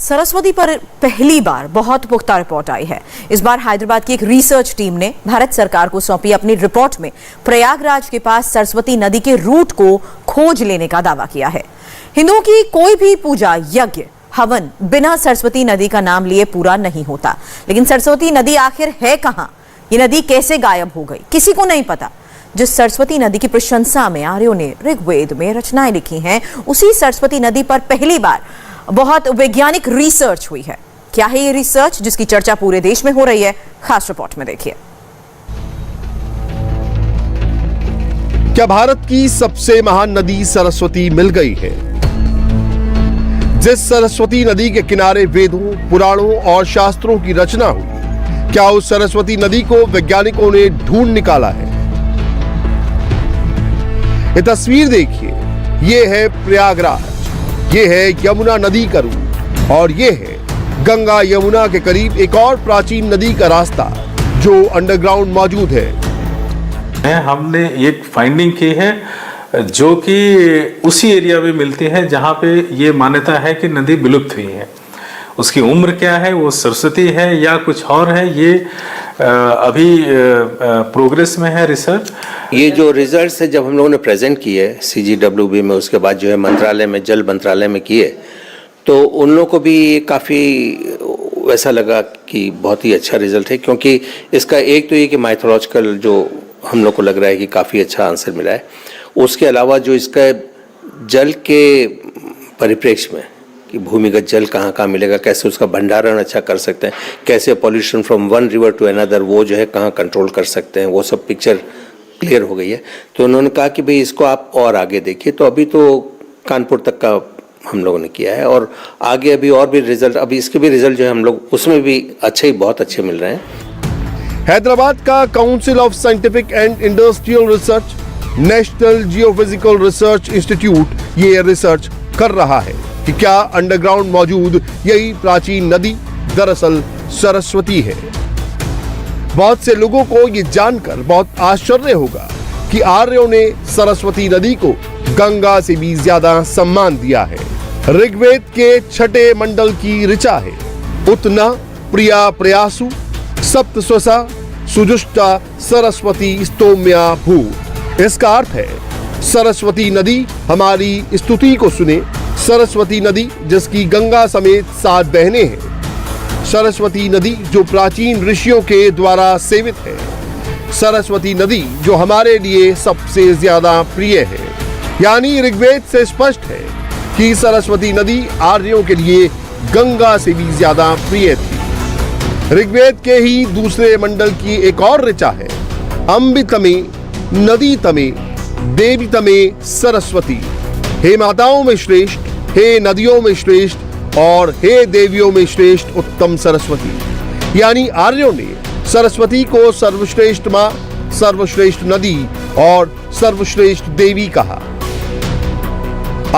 सरस्वती पर पहली बार बहुत पुख्ता रिपोर्ट आई है। इस बार हैदराबाद की एक रिसर्च टीम ने भारत सरकार को सौंपी अपनी रिपोर्ट में प्रयागराज के पास सरस्वती नदी के रूट को खोज लेने का दावा किया है। हिंदुओं की कोई भी पूजा, यज्ञ, हवन बिना सरस्वती नदी का नाम लिए पूरा नहीं होता। लेकिन सरस्वती नदी आखिर है कहां? ये नदी कैसे गायब हो गई, किसी को नहीं पता। जिस सरस्वती नदी की प्रशंसा में आर्यों ने ऋग्वेद में रचनाएं लिखी हैं, उसी सरस्वती नदी पर पहली बार बहुत वैज्ञानिक रिसर्च हुई है। क्या है ये रिसर्च जिसकी चर्चा पूरे देश में हो रही है? खास रिपोर्ट में देखिए। क्या भारत की सबसे महान नदी सरस्वती मिल गई है? जिस सरस्वती नदी के किनारे वेदों, पुराणों और शास्त्रों की रचना हुई, क्या उस सरस्वती नदी को वैज्ञानिकों ने ढूंढ निकाला है? ये तस्वीर देखिए, ये है प्रयागराज, ये है यमुना नदी का रूट और ये है गंगा यमुना के करीब एक और प्राचीन नदी का रास्ता जो अंडरग्राउंड मौजूद है। हमने एक फाइंडिंग की है जो कि उसी एरिया में मिलती है जहाँ पे ये मान्यता है कि नदी विलुप्त हुई है। उसकी उम्र क्या है, वो सरस्वती है या कुछ और है, ये अभी प्रोग्रेस में है रिसर्च। ये जो रिजल्ट्स है जब हम लोगों ने प्रेजेंट किए CGWB में, उसके बाद जो है मंत्रालय में, जल मंत्रालय में किए, तो उन लोगों को भी काफ़ी वैसा लगा कि बहुत ही अच्छा रिजल्ट है, क्योंकि इसका एक तो ये कि माइथोलॉजिकल जो हम लोग को लग रहा है कि काफ़ी अच्छा आंसर मिला है। उसके अलावा जो इसका जल के परिप्रेक्ष्य में कि भूमिगत जल कहाँ कहाँ मिलेगा, कैसे उसका भंडारण अच्छा कर सकते हैं, कैसे pollution from one river to another वो जो है कहाँ कंट्रोल कर सकते हैं, वो सब पिक्चर क्लियर हो गई है। तो उन्होंने कहा कि भाई इसको आप और आगे देखिए। तो अभी तो कानपुर तक का हम लोगों ने किया है और आगे अभी और भी रिजल्ट, अभी इसके भी रिजल्ट जो है हम लोग उसमें भी अच्छे ही बहुत अच्छे मिल रहे हैं। हैदराबाद का council of scientific and industrial research, national geophysical research institute ये रिसर्च कर रहा है कि क्या अंडरग्राउंड मौजूद यही प्राचीन नदी दरअसल सरस्वती है। बहुत से लोगों को ये जानकर बहुत आश्चर्य होगा कि आर्यों ने सरस्वती नदी को गंगा से भी ज्यादा सम्मान दिया है। ऋग्वेद के 6 मंडल की ऋचा है, उत्ना प्रिया प्रयासु सप्तस्वसा सुजुष्टा सरस्वती स्तोम्या भूत। इसका अर्थ है सरस्वती नदी हमारी स्तुति को सुने, सरस्वती नदी जिसकी गंगा समेत 7 बहनें हैं, सरस्वती नदी जो प्राचीन ऋषियों के द्वारा सेवित है, सरस्वती नदी जो हमारे लिए सबसे ज्यादा प्रिय है। यानी ऋग्वेद से स्पष्ट है कि सरस्वती नदी आर्यों के लिए गंगा से भी ज्यादा प्रिय थी। ऋग्वेद के ही दूसरे मंडल की एक और ऋचा है, अम्बितमे नदी तमे देवी तमे सरस्वती। हे माताओं में श्रेष्ठ, हे नदियों में श्रेष्ठ और हे देवियों में श्रेष्ठ उत्तम सरस्वती। यानी आर्यों ने सरस्वती को सर्वश्रेष्ठ मां, सर्वश्रेष्ठ नदी और सर्वश्रेष्ठ देवी कहा।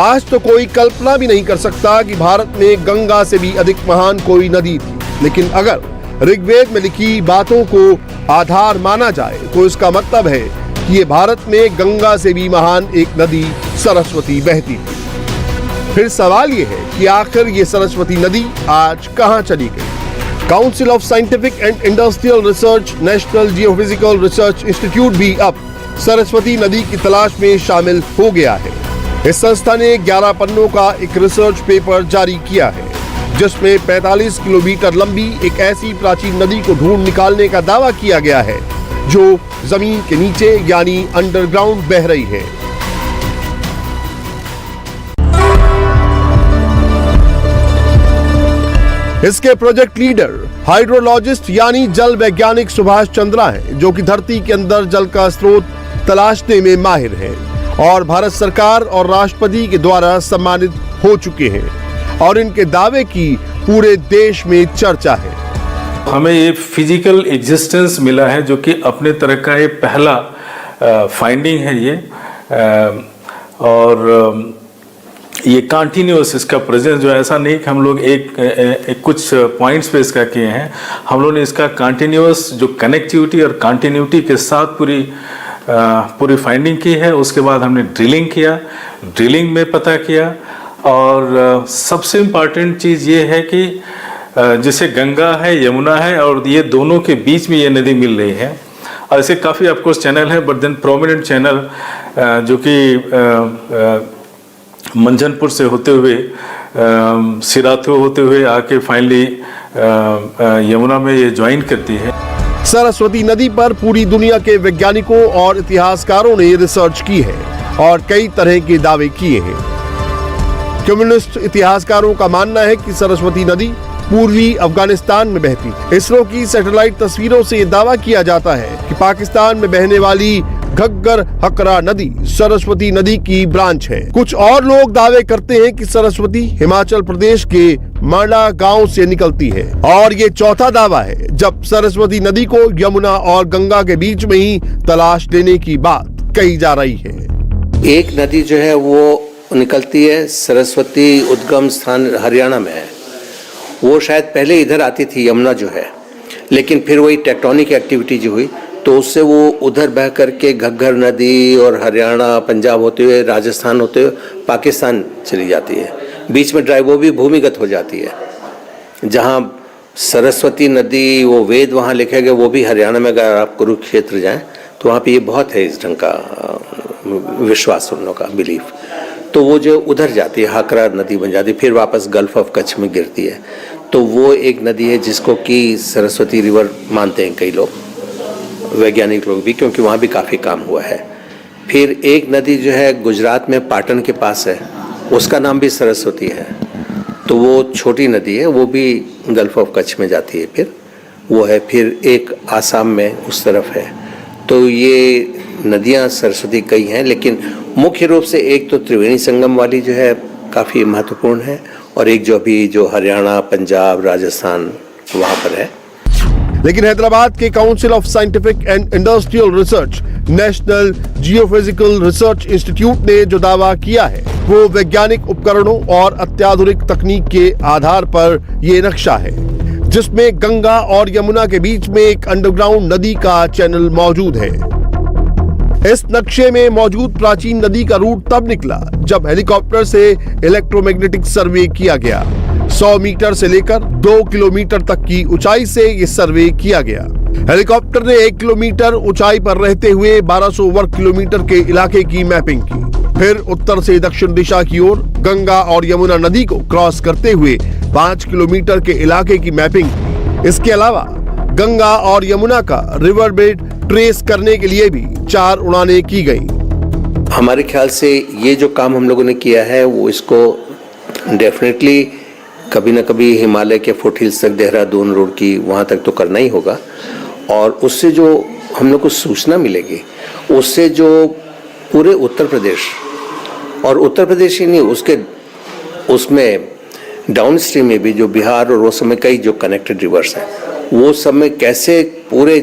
आज तो कोई कल्पना भी नहीं कर सकता कि भारत में गंगा से भी अधिक महान कोई नदी थी, लेकिन अगर ऋग्वेद में लिखी बातों को आधार माना जाए तो इसका मतलब है कि ये भारत में गंगा से भी महान एक नदी सरस्वती बहती थी। फिर सवाल ये है कि आखिर ये सरस्वती नदी आज कहां चली गई? Council of scientific and industrial research, national geophysical research institute भी अब सरस्वती नदी की तलाश में शामिल हो गया है। इस संस्था ने 11 पन्नों का एक रिसर्च पेपर जारी किया है जिसमें 45 किलोमीटर लंबी एक ऐसी प्राचीन नदी को ढूंढ निकालने का दावा किया गया है जो जमीन के नीचे यानी अंडरग्राउंड बह रही है। इसके प्रोजेक्ट लीडर हाइड्रोलॉजिस्ट यानी जल वैज्ञानिक सुभाष चंद्रा हैं, जो कि धरती के अंदर जल का स्रोत तलाशने में माहिर हैं और भारत सरकार और राष्ट्रपति के द्वारा सम्मानित हो चुके हैं और इनके दावे की पूरे देश में चर्चा है। हमें ये फिजिकल एग्जिस्टेंस मिला है जो कि अपने तरह का ये पहला फाइंडिंग है ये, और ये कंटिन्यूअस इसका प्रेजेंस जो ऐसा नहीं कि हम लोग एक कुछ पॉइंट्स पे इसका किए हैं, हम लोगों ने इसका कंटिन्यूअस जो कनेक्टिविटी और कंटिन्यूटी के साथ पूरी फाइंडिंग की है। उसके बाद हमने ड्रिलिंग किया, ड्रिलिंग में पता किया और सबसे इम्पॉर्टेंट चीज़ ये है कि जैसे गंगा है, यमुना है, और ये दोनों के बीच में ये नदी मिल रही है। और ऐसे काफ़ी ऑफकोर्स चैनल है, बट देन प्रोमिनेंट चैनल जो कि मंझनपुर से होते हुए सिराथू होते हुए आके फाइनली यमुना में ये ज्वाइन करती है। सरस्वती नदी पर पूरी दुनिया के वैज्ञानिकों और इतिहासकारों ने रिसर्च की है और कई तरह के दावे किए हैं। कम्युनिस्ट इतिहासकारों का मानना है कि सरस्वती नदी पूर्वी अफगानिस्तान में बहती। इसरो की सैटेलाइट तस्वीरों से यह दावा किया जाता है कि पाकिस्तान में बहने वाली घग्गर हकरा नदी सरस्वती नदी की ब्रांच है। कुछ और लोग दावे करते हैं कि सरस्वती हिमाचल प्रदेश के मांडा गांव से निकलती है। और ये चौथा दावा है जब सरस्वती नदी को यमुना और गंगा के बीच में ही तलाश लेने की बात कही जा रही है। एक नदी जो है वो निकलती है, सरस्वती उद्गम स्थान हरियाणा में है। वो शायद पहले इधर आती थी, यमुना जो है, लेकिन फिर वही टेक्टोनिक एक्टिविटी जो हुई तो उससे वो उधर बह करके घग्गर नदी और हरियाणा पंजाब होते हुए राजस्थान होते हुए पाकिस्तान चली जाती है। बीच में ड्राइव वो भी भूमिगत हो जाती है। जहाँ सरस्वती नदी वो वेद वहाँ लिखे गए, वो भी हरियाणा में अगर आप कुरुक्षेत्र जाएं तो वहाँ पे ये बहुत है इस ढंग का विश्वास सुनने का बिलीफ। तो वो जो उधर जाती है हाकरा नदी बन जाती है, फिर वापस गल्फ ऑफ कच्छ में गिरती है। तो वो एक नदी है जिसको कि सरस्वती रिवर मानते हैं कई लोग, वैज्ञानिक लोग भी, क्योंकि वहाँ भी काफ़ी काम हुआ है। फिर एक नदी जो है गुजरात में पाटन के पास है, उसका नाम भी सरस्वती है। तो वो छोटी नदी है, वो भी गल्फ ऑफ कच्छ में जाती है। फिर वो है, फिर एक आसाम में उस तरफ है। तो ये नदियाँ सरस्वती कई हैं, लेकिन मुख्य रूप से एक तो त्रिवेणी संगम वाली जो है काफ़ी महत्वपूर्ण है, और एक जो अभी जो हरियाणा पंजाब राजस्थान वहाँ पर है। लेकिन हैदराबाद के council of scientific and industrial research national geophysical research institute ने जो दावा किया है वो वैज्ञानिक उपकरणों और अत्याधुनिक तकनीक के आधार पर ये नक्शा है, जिसमें गंगा और यमुना के बीच में एक अंडरग्राउंड नदी का चैनल मौजूद है। इस नक्शे में मौजूद प्राचीन नदी का रूट तब निकला जब हेलीकॉप्टर से इलेक्ट्रोमैग्नेटिक सर्वे किया गया। 100 मीटर से लेकर 2 किलोमीटर तक की ऊंचाई से ये सर्वे किया गया। हेलीकॉप्टर ने 1 किलोमीटर ऊंचाई पर रहते हुए 1200 वर्ग किलोमीटर के इलाके की मैपिंग की। फिर उत्तर से दक्षिण दिशा की ओर गंगा और यमुना नदी को क्रॉस करते हुए 5 किलोमीटर के इलाके की मैपिंग की। इसके अलावा गंगा और यमुना का रिवर बेड ट्रेस करने के लिए भी 4 उड़ानें की गई। हमारे ख्याल से ये जो काम हम लोगों ने किया है वो इसको डेफिनेटली कभी ना कभी हिमालय के फुटहिल्स तक, देहरादून रोड की वहाँ तक तो करना ही होगा। और उससे जो हम लोग को सूचना मिलेगी, उससे जो पूरे उत्तर प्रदेश, और उत्तर प्रदेश ही नहीं, उसमें डाउन स्ट्रीम में भी जो बिहार और वो सब में कई जो कनेक्टेड रिवर्स हैं, वो सब में कैसे पूरे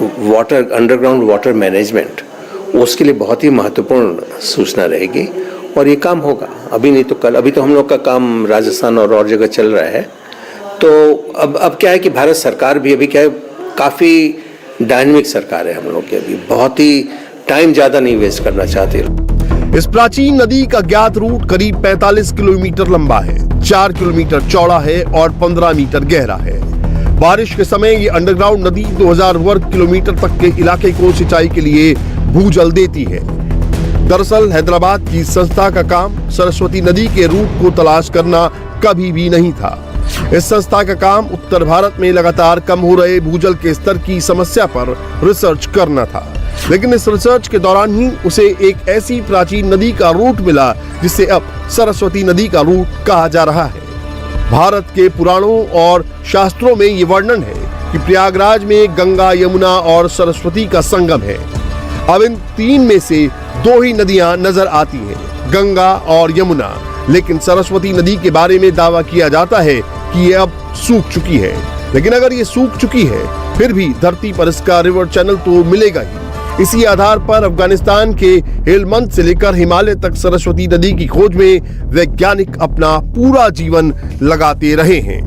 वाटर अंडरग्राउंड वाटर मैनेजमेंट, उसके लिए बहुत ही महत्वपूर्ण सूचना रहेगी। और ये काम होगा, अभी नहीं तो कल। अभी तो हम लोग का काम राजस्थान और जगह चल रहा है। तो अब क्या है कि भारत सरकार भी अभी क्या है, काफ़ी डायनेमिक सरकार है हम लोग की, अभी बहुत ही टाइम ज़्यादा नहीं वेस्ट करना चाहते। इस प्राचीन नदी का ज्ञात रूट करीब 45 किलोमीटर लंबा है, 4 किलोमीटर चौड़ा है और 15 मीटर गहरा है। बारिश के समय ये अंडरग्राउंड नदी 2000 वर्ग किलोमीटर तक के इलाके को सिंचाई के लिए भूजल देती है। दरअसल हैदराबाद की संस्था का काम सरस्वती नदी के रूट को तलाश करना कभी भी नहीं था। इस संस्था का काम उत्तर भारत में लगातार कम हो रहे भूजल के स्तर की समस्या पर रिसर्च करना था। लेकिन इस रिसर्च के दौरान ही उसे एक ऐसी प्राचीन नदी का रूट मिला जिसे अब सरस्वती नदी का रूट कहा जा रहा है। भारत के पुराणों और शास्त्रों में ये वर्णन है कि प्रयागराज में गंगा, यमुना और सरस्वती का संगम है। अब इन 3 में से 2 ही नदियां नजर आती हैं, गंगा और यमुना। लेकिन सरस्वती नदी के बारे में दावा किया जाता है कि ये अब सूख चुकी है। लेकिन अगर ये सूख चुकी है, फिर भी धरती पर इसका रिवर चैनल तो मिलेगा ही। इसी आधार पर अफगानिस्तान के हेलमंद से लेकर हिमालय तक सरस्वती नदी की खोज में वैज्ञानिक अपना पूरा जीवन लगाते रहे हैं।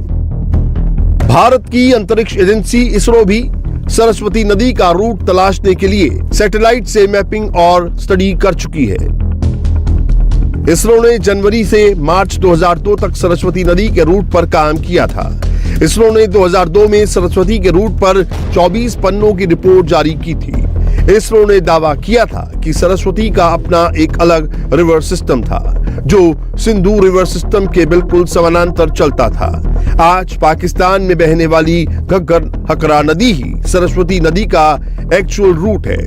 भारत की अंतरिक्ष एजेंसी इसरो भी सरस्वती नदी का रूट तलाशने के लिए सैटेलाइट से मैपिंग और स्टडी कर चुकी है। इसरो ने जनवरी से मार्च 2002 तक सरस्वती नदी के रूट पर काम किया था। इसरो ने 2002 में सरस्वती के रूट पर 24 पन्नों की रिपोर्ट जारी की थी। इसरो ने दावा किया था कि सरस्वती का अपना एक अलग रिवर सिस्टम था जो सिंधु रिवर सिस्टम के बिल्कुल समानांतर चलता था। आज पाकिस्तान में बहने वाली घग्गर हकरा नदी ही सरस्वती नदी का एक्चुअल रूट है।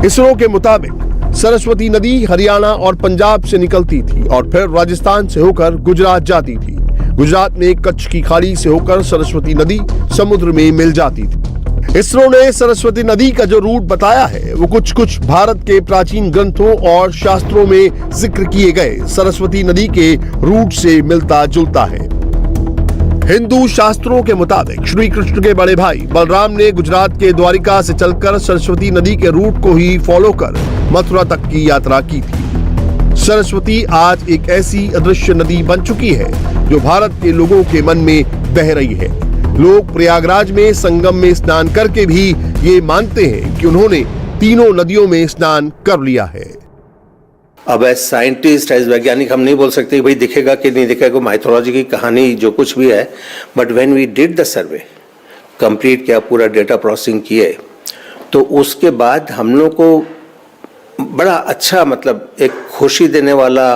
इसरो के मुताबिक सरस्वती नदी हरियाणा और पंजाब से निकलती थी और फिर राजस्थान से होकर गुजरात जाती थी। गुजरात में कच्छ की खाड़ी से होकर सरस्वती नदी समुद्र में मिल जाती थी। इसरो ने सरस्वती नदी का जो रूट बताया है वो कुछ भारत के प्राचीन ग्रंथों और शास्त्रों में जिक्र किए गए सरस्वती नदी के रूट से मिलता जुलता है। हिंदू शास्त्रों के मुताबिक श्री कृष्ण के बड़े भाई बलराम ने गुजरात के द्वारिका से चलकर सरस्वती नदी के रूट को ही फॉलो कर मथुरा तक की यात्रा की थी। सरस्वती आज एक ऐसी अदृश्य नदी बन चुकी है जो भारत के लोगों के मन में बह रही है। लोग प्रयागराज में संगम में स्नान करके भी ये मानते हैं कि उन्होंने तीनों नदियों में स्नान कर लिया है। अब एज साइंटिस्ट एज वैज्ञानिक हम नहीं बोल सकते भाई दिखेगा कि नहीं दिखेगा, माइथोलॉजी की कहानी जो कुछ भी है, but when we did the survey complete किया, पूरा डेटा प्रोसेसिंग किए, तो उसके बाद हम लोग को बड़ा अच्छा मतलब एक खुशी देने वाला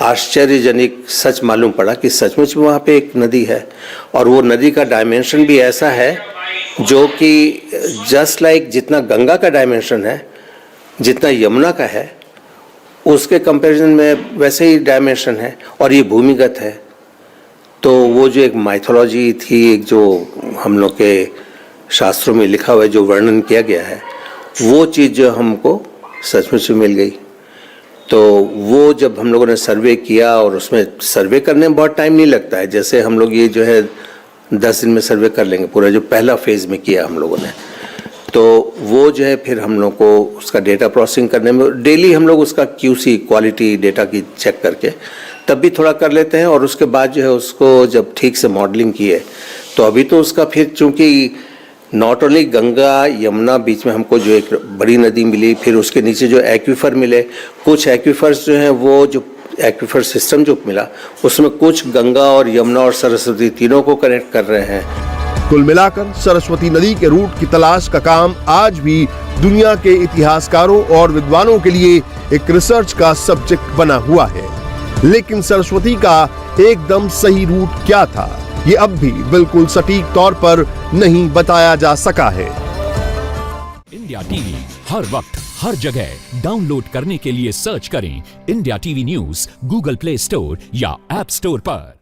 आश्चर्यजनक सच मालूम पड़ा कि सचमुच में वहाँ पे एक नदी है और वो नदी का डायमेंशन भी ऐसा है जो कि जस्ट लाइक जितना गंगा का डायमेंशन है, जितना यमुना का है, उसके कंपैरिजन में वैसे ही डायमेंशन है और ये भूमिगत है। तो वो जो एक माइथोलॉजी थी, एक जो हम लोग के शास्त्रों में लिखा हुआ है, जो वर्णन किया गया है, वो चीज़ जो हमको सचमुच में मिल गई। तो वो जब हम लोगों ने सर्वे किया, और उसमें सर्वे करने में बहुत टाइम नहीं लगता है, जैसे हम लोग ये जो है 10 दिन में सर्वे कर लेंगे, पूरा जो पहला फेज़ में किया हम लोगों ने, तो वो जो है फिर हम लोग को उसका डेटा प्रोसेसिंग करने में डेली हम लोग उसका QC क्वालिटी डेटा की चेक करके तब भी थोड़ा कर लेते हैं, और उसके बाद जो है उसको जब ठीक से मॉडलिंग किए तो अभी तो उसका फिर चूँकि नॉट ओनली गंगा यमुना बीच में हमको जो एक बड़ी नदी मिली, फिर उसके नीचे जो एक्वीफर मिले, कुछ एक्वीफर्स जो हैं वो जो एक्वीफर सिस्टम जो मिला उसमें कुछ गंगा और यमुना और सरस्वती तीनों को कनेक्ट कर रहे हैं। कुल मिलाकर सरस्वती नदी के रूट की तलाश का काम आज भी दुनिया के इतिहासकारों और विद्वानों के लिए एक रिसर्च का सब्जेक्ट बना हुआ है। लेकिन सरस्वती का एकदम सही रूट क्या था, ये अब भी बिल्कुल सटीक तौर पर नहीं बताया जा सका है। इंडिया टीवी हर वक्त हर जगह डाउनलोड करने के लिए सर्च करें India TV news Google play store या ऐप स्टोर पर।